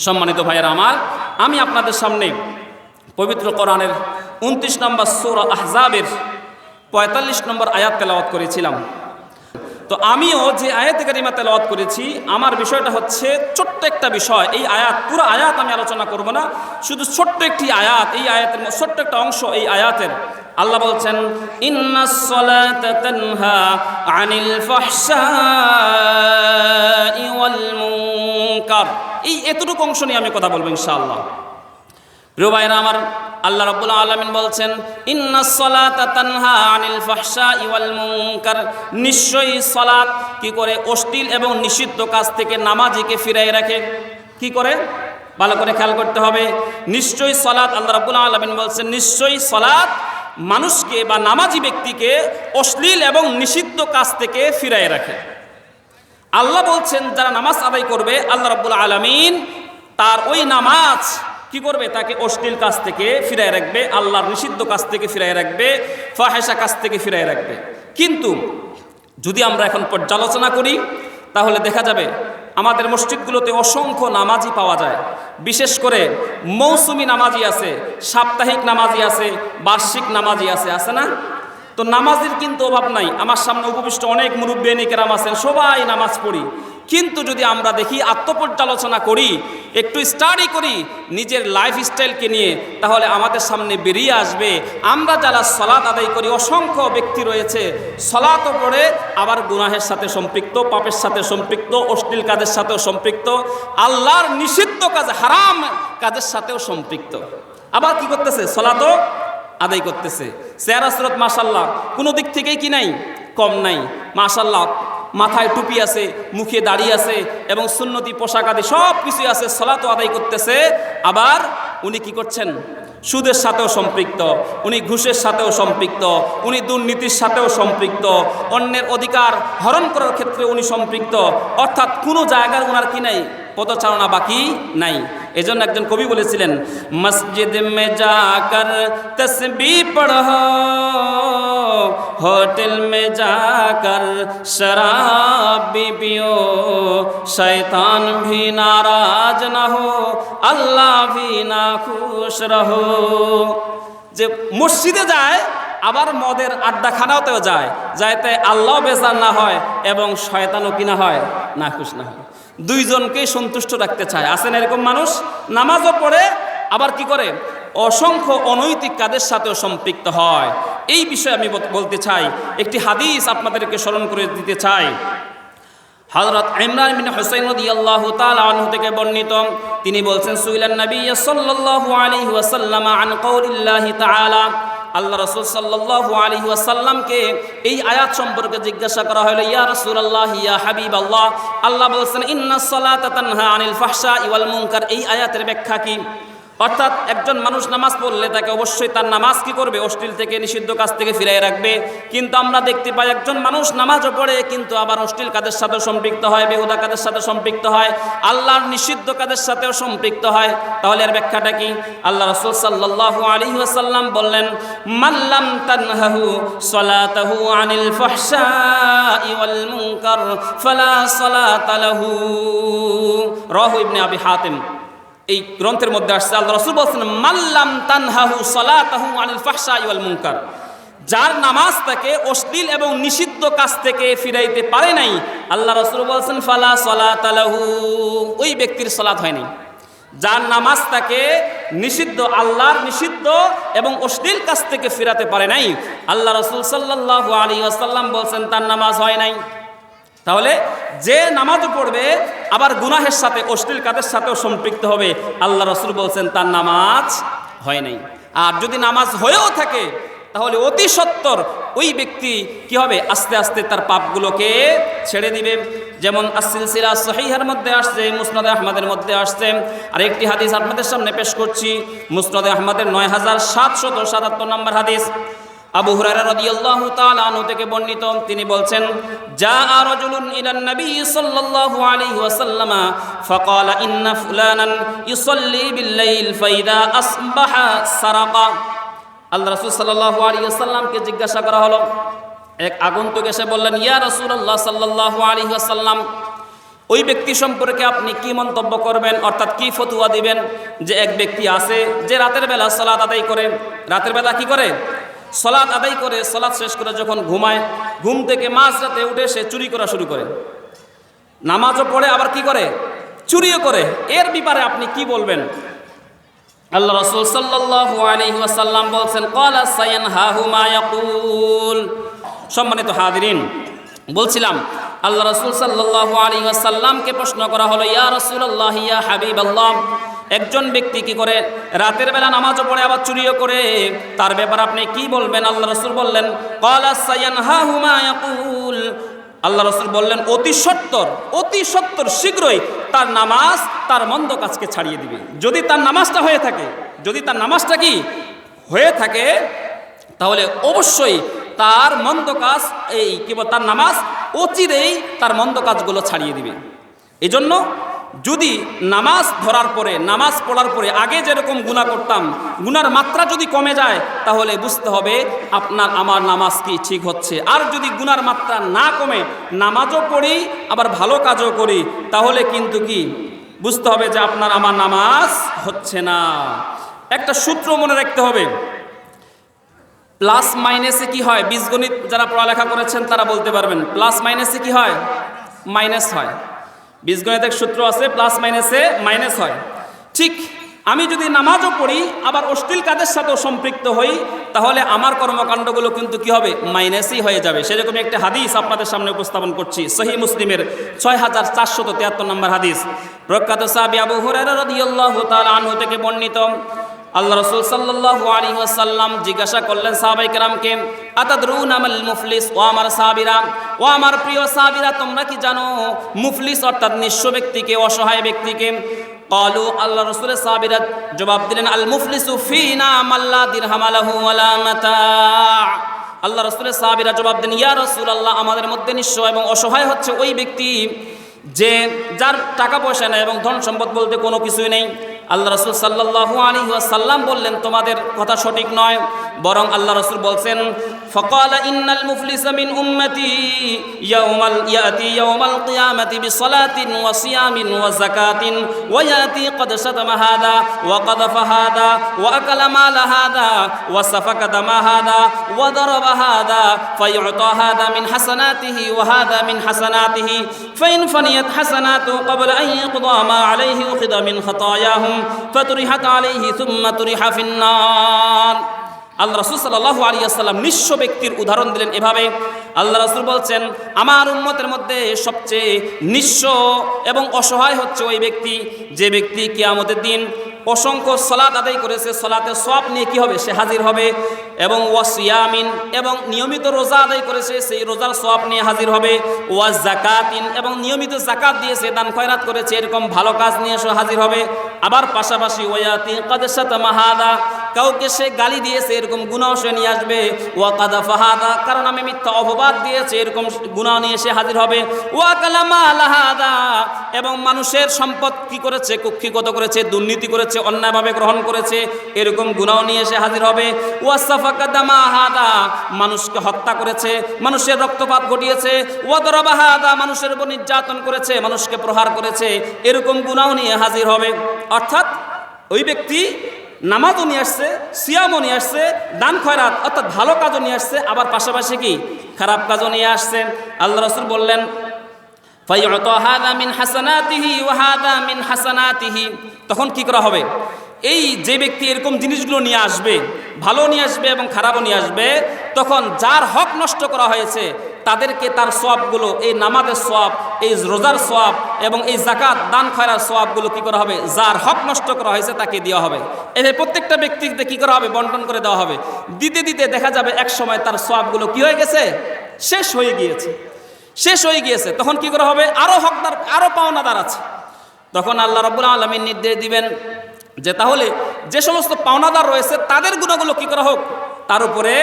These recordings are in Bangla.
সম্মানিত ভাইয়েরা আমার, আমি আপনাদের সামনে পবিত্র কোরআনের 29 নম্বর সূরা আহজাবের 45 নম্বর আয়াত তেলাওয়াত করেছিলাম। তো আমিও যে আয়াতে কারিমা তেলাওয়াত করেছি, আমার বিষয়টা হচ্ছে ছোট্ট একটা বিষয়। এই আয়াত, পুরো আয়াত আমি আলোচনা করব না, শুধু ছোট্ট একটি আয়াত, এই আয়াতের ছোট্ট একটা অংশ এই আয়াতের। আল্লাহ বলছেন, ইন্নাস সালাতা তানহা আনিল ফাহশাই ওয়াল মুনকার। এই এতটুকু অংশ নিয়ে আমি কথা বলবো ইনশাআল্লাহ। প্রিয় ভাইরা আমার, আল্লাহ রাব্বুল আলামিন বলছেন, ইন্নাস সালাতা তানহা আনিল ফাহশাই ওয়াল মুনকার। নিশ্চয়ই সালাত কি করে? অশ্লীল এবং নিষিদ্ধ কাজ থেকে নামাজিকে ফিরিয়ে রাখে। কি করে? ভালো করে খেয়াল করতে হবে। নিশ্চয়ই সালাত, আল্লাহ রাব্বুল আলামিন বলছেন, নিশ্চয়ই সালাত মানুষকে বা নামাজি ব্যক্তিকে অশ্লীল এবং নিষিদ্ধ কাজ থেকে ফিরিয়ে রাখে। আল্লাহ বলছেন, যারা নামাজ আদায় করবে, আল্লাহ রাব্বুল আলামিন তার ওই নামাজ কি করবে? তাকে অশ্লীল কাজ থেকে ফিরিয়ে রাখবে, আল্লাহর নিষিদ্ধ কাজ থেকে ফিরিয়ে রাখবে, ফাহেশা কাজ থেকে ফিরিয়ে রাখবে। কিন্তু যদি আমরা এখন পর্যালোচনা করি, তাহলে দেখা যাবে আমাদের মসজিদগুলোতে অসংখ্য নামাজি পাওয়া যায়। বিশেষ করে মৌসুমি নামাজি আছে, সাপ্তাহিক নামাজি আছে, বার্ষিক নামাজি আছে, আছে না? তো নামাজের কিন্তু অভাব নাই। আমার সামনে উপবিষ্ট অনেক মুরব্বী কেরাম আছেন, সবাই নামাজ পড়ি। কিন্তু যদি আমরা দেখি, আত্মপর্যালোচনা করি, একটু স্টাডি করি নিজের লাইফস্টাইলকে নিয়ে, তাহলে আমাদের সামনে বেরিয়ে আসবে আমরা যারা সালাত আদায় করি, অসংখ্য ব্যক্তি রয়েছে সালাতও পড়ে আবার গুনাহের সাথে সম্পৃক্ত, পাপের সাথে সম্পৃক্ত, অশ্লীল কাজের সাথেও সম্পৃক্ত, আল্লাহর নিষিদ্ধ কাজ, হারাম কাজের সাথেও সম্পৃক্ত। আবার কি করতেছে? সালাতও আদায় করতেছে। চেহারা সুরত মাশাআল্লাহ কোনো দিক থেকেই কি নাই, কম নাই, মাশাআল্লাহ। মাথায় টুপি আছে, মুখে দাড়ি আছে এবং সুন্নতি পোশাক আদি সব কিছুই আছে, সালাতও আদায় করতেছে। আবার উনি কি করছেন? সুদের সাথেও সম্পৃক্ত, উনি ঘুষের সাথেও সম্পৃক্ত, উনি দুর্নীতির সাথেও সম্পৃক্ত, অন্যের অধিকার হরণ করার ক্ষেত্রে উনি সম্পৃক্ত। অর্থাৎ কোনো জায়গার ওনার কি নাই, পদচারণা বাকি নাই। এজন্য একজন কবি বলেছিলেন, মসজিদ মে যাকর তসবিহ পড়ো, হোটেল মে যাকর শরাব भी पियो, शैतान भी नाराज ना हो, अल्लाह भी ना खुश रहो। যে মসজিদে যায়, আবার মদের আড্ডাখানাতেও যায়, যাতে আল্লাহ বেজার না হয় এবং শয়তানও কি না হয়, না খুশ না হয়। দুইজনকেই সন্তুষ্ট রাখতে চায়। আছেন এরকম মানুষ, নামাজও পড়ে আবার কি করে? অসংখ্য অনৈতিক কাজের সাথেও সম্পৃক্ত হয়। এই বিষয়ে আমি বলতে চাই, একটি হাদিস আপনাদেরকে স্মরণ করে দিতে চাই। হযরত ইমরান বিন হুসাইন রাদিয়াল্লাহু তাআলা আনহু থেকে বর্ণিত, তিনি বলছেন, সুইলান নবী সাল্লাল্লাহু আলাইহি ওয়াসাল্লাম আন কওলিল্লাহি তাআলা। আল্লাহ রাসূল সাল্লাল্লাহু আলাইহি ওয়াসাল্লামকে এই আয়াত সম্পর্কে জিজ্ঞাসা করা হলো, ইয়া রাসূলুল্লাহ, ইয়া হাবিবাল্লাহ। আল্লাহ বলছেন, ইন্নাস সালাতা তানহা আনিল ফাহশাই ওয়াল মুনকার। এই আয়াতের ব্যাখ্যা কি? অর্থাৎ একজন মানুষ নামাজ পড়লে তাকে অবশ্যই তার নামাজ কি করবে? অশ্লীল থেকে, নিষিদ্ধ কাজ থেকে ফিরিয়ে রাখবে। কিন্তু আমরা দেখতে পাই একজন মানুষ নামাজও পড়ে কিন্তু আবার অশ্লীল কাজের সাথে সম্পৃক্ত হয়, বেহুদা কাজের সাথে সম্পৃক্ত হয়, আল্লাহর নিষিদ্ধ কাজের সাথেও সম্পৃক্ত হয়। তাহলে এর ব্যাখ্যাটা কি? আল্লাহ রাসূল সাল্লাল্লাহু আলাইহি ওয়াসাল্লাম বললেন, মাল্লাম তানহাহু সালাতাহু আনিল ফাহশাই ওয়াল মুনকার ফালা সালাতা লাহু। রাহু ইবনে আবি হাতিম এই গ্রন্থের মধ্যে আসছে, আল্লাহ রাসূল বলছেন, মাল্লাম তানহাহু সালাতাহু আনিল ফাহশাই ওয়াল মুনকার। যার নামাজ তাকে অশ্লীল এবং নিষিদ্ধ কাজ থেকে ফিরাইতে পারে নাই, আল্লাহ রাসূল বলছেন, ফালা সালাতা লাহু, ওই ব্যক্তির সালাত হয় নাই। যার নামাজ তাকে নিষিদ্ধ, আল্লাহর নিষিদ্ধ এবং অশ্লীল কাজ থেকে ফিরাতে পারে নাই, আল্লাহ রাসূল সাল্লাল্লাহু আলাইহি ওয়াসাল্লাম বলছেন, তার নামাজ হয় নাই। তাহলে যে নামাজও পড়বে আবার গুনাহের সাথে, অশ্লীল কাজের সাথেও সম্পৃক্ত হবে, আল্লাহ রাসূল বলছেন তার নামাজ হয় নাই। আর যদি নামাজ হয়েও থাকে, তাহলে অতি সত্বর ওই ব্যক্তি কি হবে? আস্তে আস্তে তার পাপগুলোকে ছেড়ে দিবে। যেমন আস-সিলসিলা সহিহার মধ্যে আসছে, মুসনাদে আহমদের মধ্যে আসছে। আর একটি হাদিস আপনাদের সামনে পেশ করছি, মুসনাদে আহমদের ৯৭৭৭ নম্বর হাদিস। আবু হুরায়রা রাদিয়াল্লাহু তাআলা আনহু থেকে বর্ণিত, তিনি বলছেন, জাআ রাজুলুন ইলান নবী সাল্লাল্লাহু আলাইহি ওয়াসাল্লাম ফাকালা ইন্না ফুলানান ইউসাল্লি বিল-লাইল ফাইদা আসবাহা সারাকা। আল্লাহ রাসূল সাল্লাল্লাহু আলাইহি ওয়াসাল্লামকে জিজ্ঞাসা করা হলো, এক আগন্তুক এসে বললেন, ইয়া রাসূলুল্লাহ সাল্লাল্লাহু আলাইহি ওয়াসাল্লাম, ওই ব্যক্তি সম্পর্কে আপনি কি মন্তব্য করবেন, অর্থাৎ কি ফতোয়া দিবেন? যে এক ব্যক্তি আছে যে রাতের বেলা সালাত আদায় করে, রাতের বেলা কি করে? সালাত আদায় করে, সালাত শেষ করে যখন ঘুমায়, ঘুম থেকে মাঝরাতে উঠে সে চুরি করা শুরু করে, নামাজও পড়ে আবার কি করে? চুরিও করে। এর ব্যাপারে আপনি কি বলবেন? আল্লাহ রাসূল সাল্লাল্লাহু আলাইহি ওয়াসাল্লাম বলছেন, ক্বালা সায়ানহাহু মা ইয়াকুল। সম্মানিত হাজিরিন, বলছিলাম আল্লাহ রাসূল সাল্লাল্লাহু আলাইহি ওয়াসাল্লামকে প্রশ্ন করা হলো, ইয়া রাসূলুল্লাহ, ইয়া হাবিবাল্লাহ, একজন ব্যক্তি কি করে? রাতের বেলা নামাজও পড়ে আবার চুরিও করে, তার ব্যাপারে আপনি কি বলবেন? আল্লাহ রাসূল বললেন, ক্বালা সায়ানহাহু মা ইয়াকুল। আল্লাহ রাসূল বললেন, অতি সত্বর শীঘ্রই তার নামাজ তার মন্দ কাজকে ছাড়িয়ে দিবে। যদি তার নামাজটা হয়ে থাকে, যদি তার নামাজটা কি হয়ে থাকে, তাহলে অবশ্যই তার মন্দ কাজ, এই কেবল তার নামাজ অচিরেই তার মন্দ কাজগুলো ছাড়িয়ে দিবে। এই জন্য যদি নামাজ ধরার পরে, নামাজ পড়ার পরে আগে যেরকম গুনাহ করতাম, গুনার মাত্রা যদি কমে যায়, তাহলে বুঝতে হবে আপনার আমার নামাজ কি ঠিক হচ্ছে। আর যদি গুনার মাত্রা না কমে, নামাজও পড়ি আবার ভালো কাজও করি, তাহলে কিন্তু কি বুঝতে হবে যে আপনার আমার নামাজ হচ্ছে না। একটা সূত্র মনে রাখতে হবে, প্লাস মাইনাসে কি হয়? বীজগণিত যারা পড়ালেখা করেছেন তারা বলতে পারবেন, প্লাস মাইনাসে কি হয়? মাইনাস হয়। বীজগণিতের সূত্র আছে, প্লাস মাইনাসে মাইনাস হয়। ঠিক আমি যদি নামাজও পড়ি আবার অশ্লীল কাজের সাথেও সম্পৃক্ত হই, তাহলে আমার কর্মকাণ্ডগুলো কিন্তু কি হবে? মাইনাসই হয়ে যাবে। সেরকম একটা হাদিস আপনাদের সামনে উপস্থাপন করছি, সহিহ মুসলিমের 6473 নম্বর হাদিস। প্রখ্যাত সাহাবী আবু হুরায়রা রাদিয়াল্লাহু তাআলা আনহু থেকে বর্ণিত, আল্লাহ রাসূল সাল্লাল্লাহু আলাইহি ওয়াসাল্লাম জিজ্ঞাসা করলেন সাহাবায়ে কেরামকে, আতাদরুনা মাল মুফলিস? ও আমার সাহাবীরা, ও আমার প্রিয় সাহাবীরা, তোমরা কি জানো মুফলিস অর্থাৎ নিঃস্ব ব্যক্তিকে, অসহায় ব্যক্তিকে? ক্বালু, আল্লাহ রাসূলের সাহাবীরা জবাব দিলেন, আল মুফলিসু ফিনা মাল্লা দিরহাম লাহু ওয়ালা মাতা। আল্লাহ রাসূলের সাহাবীরা জবাব দেন, ইয়া রাসূলুল্লাহ, আমাদের মধ্যে নিঃস্ব এবং অসহায় হচ্ছে ওই ব্যক্তি যে যার টাকা পয়সা নেই এবং ধন সম্পদ বলতে কোনো কিছুই নেই। আল্লাহ রাসূল সাল্লাল্লাহু আলাইহি ওয়াসাল্লাম বললেন, তোমাদের কথা সঠিক নয়, বরং আল্লাহ রাসূল বলছেন, ফাকালা ইন্নাল মুফলিসা মিন উম্মতি ইয়াতি ইয়াউমাল কিয়ামাতি বিসালাতিন ওয়া সিয়ামিন ওয়া যাকাতিন ওয়া ইয়াতি ক্বাদ শাতামা হাদা ওয়া কাযাফা হাদা ওয়া আকালা মালা হাদা ওয়া সাফাকা দামা হাদা ওয়া দারাবা হাদা ফায়ুতা হাদা মিন হাসানাতিহি ওয়া হাদা মিন হাসানাতিহি ফাইন ফানিয়াত হাসানাতু ক্বাবলা আন ইয়াকদা মা আলাইহি উখিদা মিন খাতায়াহুম ফাতুরিহাত আলাইহি সুম্মা তুরিহা ফিন্নার। আল্লাহ রাসূল সাল্লাল্লাহু আলাইহি ওয়াসাল্লাম নিঃস্ব ব্যক্তির উদাহরণ দিলেন এভাবে। আল্লাহ রাসূল বলছেন, আমার উম্মতের মধ্যে সবচেয়ে নিঃস্ব এবং অসহায় হচ্ছে ওই ব্যক্তি যে ব্যক্তি কিয়ামতের দিন অসংখ্য সালাত আদায় করেছে, সালাতের সওয়াব নিয়ে কি হবে? সে হাজির হবে। এবং ওয়াসিয়ামিন, এবং নিয়মিত রোজা আদায় করেছে, সেই রোজার সওয়াব নিয়ে হাজির হবে। ওয়া যাকাতিন, এবং নিয়মিত যাকাত দিয়েছে, দান খয়রাত করেছে, এরকম ভালো কাজ নিয়ে সে হাজির হবে। আবার পাশাপাশি ওয়ায়াতি ক্বাদ শাতামা হাদা, কাউকে সে গালি দিয়েছে, এরকম গুনাহ সে নিয়ে আসবে। ওয়া কাযাফা হাদা, কারণ আমি মিথ্যা অপবাদ দিয়েছে, এরকম গুনাহ নিয়ে সে হাজির হবে। ওয়া কালামা হাদা, এবং মানুষের সম্পদ কি করেছে? কুক্ষিগত করেছে, দুর্নীতি করেছে, অন্যায়ভাবে গ্রহণ করেছে, এরকম গুনাহ নিয়ে এসে হাজির হবে। ওয়া সাফাকা দামা হাদা, মানুষকে হত্যা করেছে, মানুষের রক্তপাত ঘটিয়েছে। ওয়া দারাবা হাদা, মানুষের উপর নির্যাতন করেছে, মানুষকে প্রহার করেছে, এরকম গুনাহ নিয়ে হাজির হবে। অর্থাৎ ওই ব্যক্তি নামাজও নিয়ে আসছে, সিয়ামও নিয়ে আসছে, দান খয়রাত অর্থাৎ ভালো কাজও নিয়ে আসছে, আবার পাশাপাশি কি খারাপ কাজও নিয়ে আসছে। আল্লাহ রাসূল বললেন, ফায়ুতা হাদা মিন হাসানাতিহি ওয়া হাদা মিন হাসানাতিহি, তখন কি করা হবে? এই যে ব্যক্তি এরকম জিনিসগুলো নিয়ে আসবে, ভালো নিয়ে আসবে এবং খারাপও নিয়ে আসবে, তখন যার হক নষ্ট করা হয়েছে তাদেরকে তার সওয়াবগুলো, এই নামাজের সওয়াব, এই রোজার সওয়াব এবং এই যাকাত দান খয়রাত সওয়াবগুলো কি করা হবে? যার হক নষ্ট করা হয়েছে তাকে দেওয়া হবে। এই প্রত্যেকটা ব্যক্তিকে কি করা হবে? বন্টন করে দেওয়া হবে। দিতে দিতে দেখা যাবে এক সময় তার সওয়াবগুলো কি হয়ে গেছে? শেষ হয়ে গিয়েছে। তখন কি করা হবে? আরো হকদার, আরো পাওনাদার আছে। তখন আল্লাহ রাব্বুল আলামিন নির্দেশ দিবেন যে তাহলে যে সমস্ত পাওনাদার রয়েছে তাদের গুনাহগুলো কি করা হোক? তার উপরে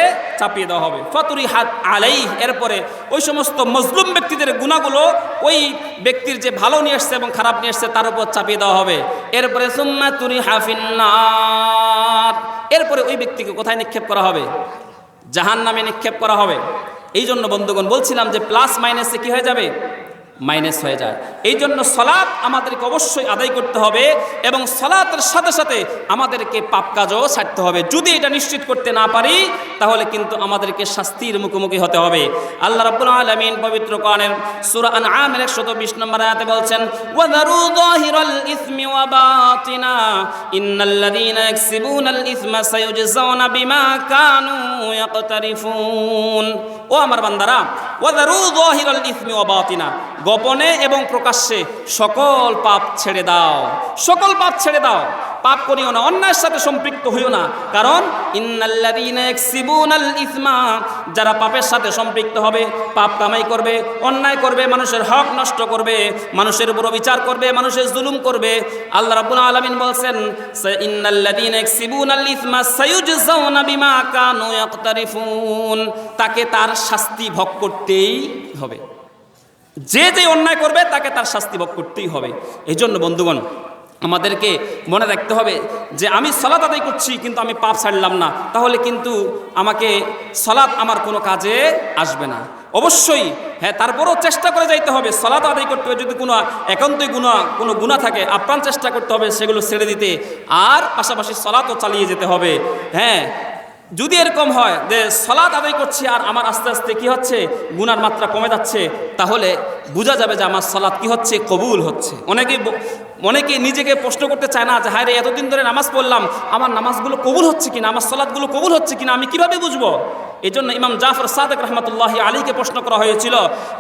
চাপিয়ে দেওয়া হবে। ফাতুরিহাত আলাইহি, এরপরে ওই সমস্ত মজলুম ব্যক্তিদের গুনাহগুলো ওই ব্যক্তির যে ভালো নিয়ে আসছে এবং খারাপ নিয়ে আসছে তার উপর চাপিয়ে দেওয়া হবে। এরপরে সুম্মা তুরিহা ফিন্নার, এরপরে ওই ব্যক্তিকে কোথায় নিক্ষেপ করা হবে? জাহান্নামে নিক্ষেপ করা হবে। এই জন্য বন্ধুগণ বলছিলাম যে প্লাস মাইনাসে কি হয়ে যাবে? মাইনাস হয়ে যায়। এই জন্য সালাত আমাদেরকে অবশ্যই আদায় করতে হবে এবং সালাতের সাথে সাথে আমাদেরকে পাপ কাজও ছাড়তে হবে। যদি এটা নিশ্চিত করতে না পারি তাহলে কিন্তু আমাদেরকে শাস্তির মুখোমুখি হতে হবে। আল্লাহ রাব্বুল আলামিন পবিত্র কোরআনের সূরা আনআমের 120 নম্বর আয়াতে বলছেন, ওয়াযারু যাহিরাল ইসমি ওয়া বাতিনা ইন্নাল্লাযীনা ইয়াকসিবুনাল ইসমা সায়ুজজাউনা বিমা কানু ইয়াকতারিফুন। ও আমার বান্দারা, ওয়াযারু যাহিরাল ইসমি ওয়া বাতিনা, গোপনে এবং প্রকাশ্যে সকল পাপ ছেড়ে দাও, সকল পাপ ছেড়ে দাও। পাপ করিও না, অন্যায়ের সাথে সম্পৃক্ত হইও না। কারণ ইন্নাল্লাযীনা ইয়াকসিবুনাল ইসমা, যারা পাপের সাথে সম্পৃক্ত হবে, পাপ কামাই করবে, অন্যায় করবে, মানুষের হক নষ্ট করবে, মানুষের উপর বিচার করবে, মানুষের জুলুম করবে, আল্লাহ রাব্বুল আলামিন বলছেন ইন্নাল্লাযীনা ইয়াকসিবুনাল ইসমা সায়ুজজাউনা বিমা কানু ইয়াকতারিফুন, তাকে তার শাস্তি ভোগ করতেই হবে। যে যে অন্যায় করবে তাকে তার শাস্তি ভোগ করতেই হবে। এই জন্য বন্ধুগণ, আমাদেরকে মনে রাখতে হবে যে আমি সালাত আদায় করছি কিন্তু আমি পাপ ছাড়লাম না, তাহলে কিন্তু আমাকে সালাত আমার কোনো কাজে আসবে না। অবশ্যই হ্যাঁ, তারপরও চেষ্টা করে যাইতে হবে, সালাত আদায় করতে হবে। যদি কোনো একান্তই কোনো গুনাহ থাকে, আপ্রাণ চেষ্টা করতে হবে সেগুলো ছেড়ে দিতে, আর পাশাপাশি সালাতও চালিয়ে যেতে হবে। হ্যাঁ, যদি এরকম হয় যে সালাত আদায় করছি আর আমার আস্তে আস্তে কি হচ্ছে, গুনার মাত্রা কমে যাচ্ছে, তাহলে বোঝা যাবে যে আমার সালাত কি হচ্ছে, কবুল হচ্ছে। অনেকে নিজেকে প্রশ্ন করতে চায় না যে হায় রে, এতদিন ধরে নামাজ পড়লাম, আমার নামাজগুলো কবুল হচ্ছে কিনা, আমার সালাতগুলো কবুল হচ্ছে কিনা, আমি কিভাবে বুঝবো? এই জন্য ইমাম জাফর সাদেক রহমতুল্লাহি আলীকে প্রশ্ন করা হয়েছিল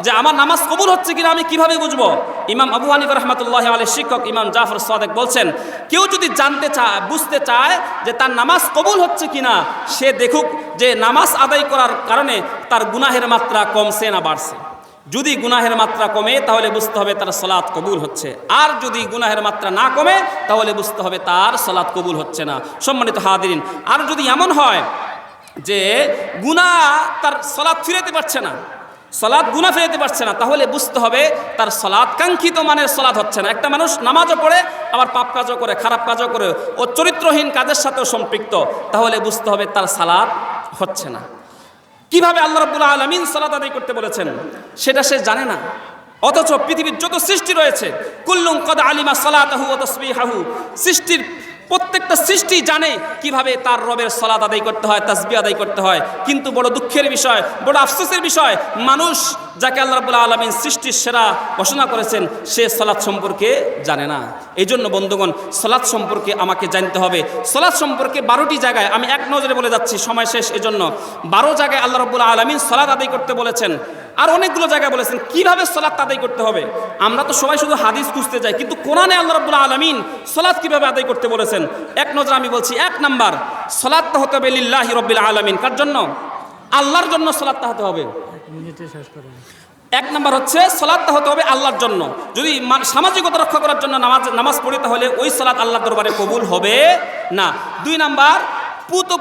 যে আমার নামাজ কবুল হচ্ছে কিনা আমি কিভাবে বুঝবো? ইমাম আবু হানিফা রহমতুল্লাহি আলীর শিক্ষক ইমাম জাফর সাদেক বলছেন, কেউ যদি জানতে চায়, বুঝতে চায় যে তার নামাজ কবুল হচ্ছে কিনা, সে দেখুক যে নামাজ আদায় করার কারণে তার গুনাহের মাত্রা কমছে না বাড়ছে। যদি গুনাহের মাত্রা কমে তাহলে বুঝতে হবে তার সালাত কবুল হচ্ছে, আর যদি গুনাহের মাত্রা না কমে তাহলে বুঝতে হবে তার সালাত কবুল হচ্ছে না। সম্মানিত হাদিরিন, আর যদি এমন হয় যে গুনাহ তার সালাত ফিরাতে পারছে না, সালাত গুনাহ ফিরাতে পারছে না, তাহলে বুঝতে হবে তার সালাত কাঙ্ক্ষিত মানের সালাত হচ্ছে না। একটা মানুষ নামাজও পড়ে আবার পাপ কাজও করে, খারাপ কাজও করে, ও চরিত্রহীন কাজের সাথেও সম্পৃক্ত, তাহলে বুঝতে হবে তার সালাত হচ্ছে না। কিভাবে আল্লাহ রাব্বুল আলামিন সালাত আদায় করতে বলেছেন সেটা সে জানে না, অথচ পৃথিবীর যত সৃষ্টি রয়েছে কুল্লুম কদ আলিমা সালাতাহু ওয়া তাসবিহাহু, সৃষ্টির প্রত্যেকটা সৃষ্টি জানে কিভাবে তার রবের সালাত আদায় করতে হয়, তাসবিহ আদায় করতে হয়। কিন্তু বড় দুঃখের বিষয়, বড় আফসোসের বিষয়, মানুষ যাকে আল্লাহ রাব্বুল আলামিন সৃষ্টির সেরা ঘোষণা করেছেন সে সালাত সম্পর্কে জানে না। এই জন্য বন্ধুগণ, সালাত সম্পর্কে আমাকে জানতে হবে। সালাত সম্পর্কে 12টি জায়গায়, আমি এক নজরে বলে যাচ্ছি, সময় শেষ, এজন্য 12 জায়গায় আল্লাহ রাব্বুল আলামিন সালাত আদায় করতে বলেছেন। আর অনেকগুলো জায়গায় বলেছেন কিভাবে সালাত আদায় করতে হবে। আমরা তো সবাই শুধু হাদিস খুঁজতে যাই, কিন্তু কোরআনে আল্লাহ রাব্বুল আলামিন সালাত কিভাবে আদায় করতে বলেছেন এক নজরে আমি বলছি। 1 নাম্বার, সালাতটা হতে হবে লিল্লাহি রাব্বিল আলামিন। কার জন্য? আল্লাহর জন্য সালাতটা হতে হবে। 1 নাম্বার হচ্ছে সালাতটা হতে হবে আল্লাহর জন্য। যদি সামাজিকতা রক্ষা করার জন্য নামাজ পড়ি তাহলে ওই সালাত আল্লাহর দরবারে কবুল হবে না। 2 নাম্বার,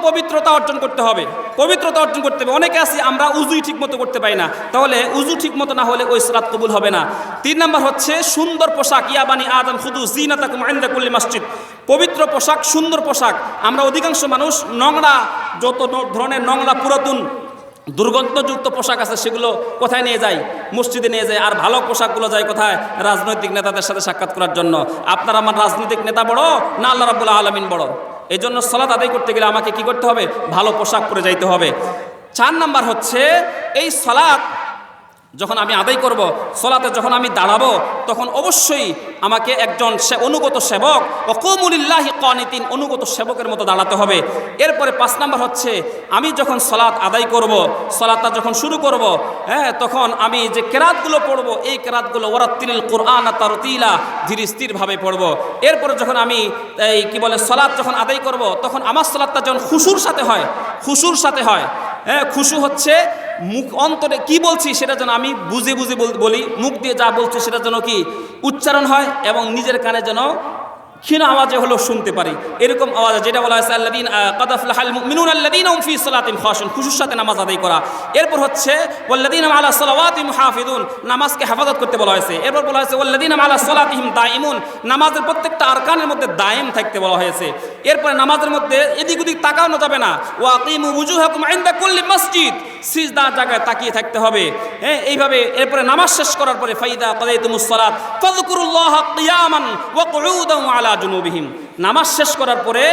পবিত্রতা অর্জন করতে হবে, পবিত্রতা অর্জন করতে হবে। অনেকে আছি আমরা উজুই ঠিক মতো করতে পারি না, তাহলে উজু ঠিক মতো না হলে ওই সালাত কবুল হবে না। 3 নাম্বার হচ্ছে সুন্দর পোশাক, ইয়া বানি আদম খুদু জিনাতাকুম ইনদা কুল্লি মসজিদ, পবিত্র পোশাক, সুন্দর পোশাক। আমরা অধিকাংশ মানুষ নোংরা, যত ধরনের নোংরা পুরাতন দুর্গন্ধযুক্ত পোশাক আছে সেগুলো কোথায় নিয়ে যায়? মসজিদে নিয়ে যায়। আর ভালো পোশাকগুলো যায় কোথায়? রাজনৈতিক নেতাদের সাথে সাক্ষাৎ করার জন্য। আপনার আমার রাজনৈতিক নেতা বড় না আল্লাহ রাব্বুল আলামিন বড়? এই জন্য সালাত আদায় করতে গেলে আমাকে কি করতে হবে? ভালো পোশাক পরে যাইতে হবে। 4 নাম্বার হচ্ছে এই সালাত যখন আমি আদায় করব, সালাতে যখন আমি দাঁড়াবো, তখন অবশ্যই আমাকে একজন অনুগত সেবক, ওয়াকুমু লিল্লাহি কানিতিন, অনুগত সেবকের মতো দাঁড়াতে হবে। এরপরে 5 নাম্বার হচ্ছে আমি যখন সালাত আদায় করব, সালাতটা যখন শুরু করব, তখন আমি যে কেরাতগুলো পড়ব, এই কেরাতগুলো ওয়ারাত্তিলিল কুরআনা তারতিলা, ধীর স্থিরভাবে পড়ব। এরপরে যখন আমি সালাত যখন আদায় করব, তখন আমার সালাতটা যখন খুশুর সাথে হয়, খুশুর সাথে হয়। খুশু হচ্ছে মুখ অন্তরে কি বলছি সেটা যেন আমি বুঝে বুঝে বলি, মুখ দিয়ে যা বলছি সেটা যেন কি উচ্চারণ হয় এবং নিজের কানে যেন ক্ষীণ আওয়াজে হলেও শুনতে পারি, এরকম আওয়াজে, যেটা বলা হয়েছে আল্লাযীনা ক্বাদ আফলাহাল মুমিনুনা আল্লাযীনা হুম ফী সালাতিহিম খাশিউন, খুশুর সাথে নামাজ আদায় করা। এরপর হচ্ছে ওয়াল্লাযীনা আলা সালাওয়াতিহিম মুহাফিজুন, নামাজকে হেফাজত করতে বলা হয়েছে। এরপর বলা হয়েছে ওয়াল্লাযীনা আলা সালাতিহিম দাইমুন, নামাজের প্রত্যেকটা আরকানের মধ্যে দায়েম থাকতে বলা হয়েছে। এরপরে নামাজের মধ্যে এদিক ওদিক তাকানো যাবে না। ওয়াকিমু ওয়ুজুহাকুম ইনদা কুল্লি মসজিদ, সিজদার জায়গায় তাকিয়ে থাকতে হবে। হ্যাঁ, এইভাবে এরপরে নামাজ শেষ করার পরে ফাইদা কাদাইতুমুস সালাত ফাযকুরুল্লাহা কিয়ামান ওয়া কুউদান ওয়া আলা জুনুবিহিম। নামাজ শেষ করার পরে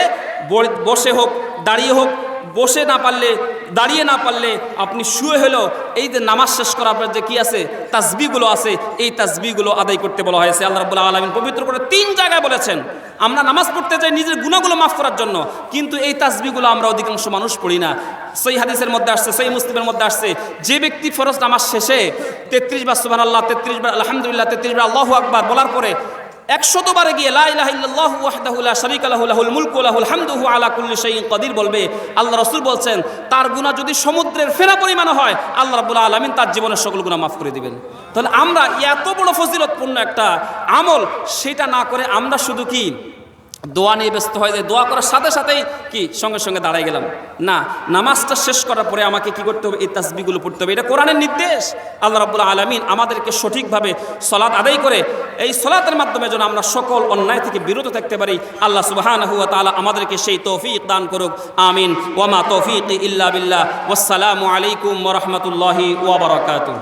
বসে হোক দাঁড়িয়ে হোক, বসে না পারলে দাঁড়িয়ে না পারলে আপনি শুয়ে হলো, এই যে নামাজ শেষ করার পর যে কি আছে তাসবিহগুলো আছে, এই তাসবিহগুলো আদায় করতে বলা হয়েছে। আল্লাহ রাব্বুল আলামিন পবিত্র করে 3 জায়গায় বলেছেন। আমরা নামাজ পড়তে যাই নিজের গুনাহগুলো মাফ করার জন্য, কিন্তু এই তাসবিহগুলো আমরা অধিকাংশ মানুষ পড়ি না। সহিহ হাদিসের মধ্যে আসছে, সহিহ মুসলিমের মধ্যে আসছে, যে ব্যক্তি ফরজ নামাজ শেষে 33 বার সুবহানাল্লাহ, 33 বার আলহামদুলিল্লাহ, 33 বার আল্লাহু আকবার বলার পরে 100 বারে গিয়ে লা ইলাহা ইল্লাল্লাহু ওয়াহদাহু লা শারীকা লাহু লাহুল মুলকু ওয়া লাহুল হামদু ওয়া আলা কুল্লি শাইইন কাদির বলবে, আল্লাহ রাসূল বলছেন তার গুনাহ যদি সমুদ্রের ফেনা পরিমাণ হয়, আল্লাহ রাব্বুল আলামিন তার জীবনের সকল গুনাহ মাফ করে দিবেন। তাহলে আমরা এত বড় ফজিলতপূর্ণ একটা আমল, সেটা না করে আমরা শুধু কি দোয়া নিয়ে ব্যস্ত হয়ে যায়, দোয়া করার সাথে সাথেই কি সঙ্গে সঙ্গে দাঁড়ায় গেলাম না। নামাজটা শেষ করার পরে আমাকে কি করতে হবে? এই তাসবিহগুলো পড়তে হবে। এটা কোরআনের নির্দেশ। আল্লাহ রাব্বুল আলামিন আমাদেরকে সঠিকভাবে সালাত আদায় করে এই সালাতের মাধ্যমে যেন আমরা সকল অন্যায় থেকে বিরত থাকতে পারি। আল্লাহ সুবহানাহু ওয়া তাআলা আমাদেরকে সেই তৌফিক দান করুক। আমিন। ওয়া মা তৌফিকি ইল্লা বিল্লাহ। ওয়াসসালামু আলাইকুম ওয়া রাহমাতুল্লাহি ওয়া বারাকাতুহু।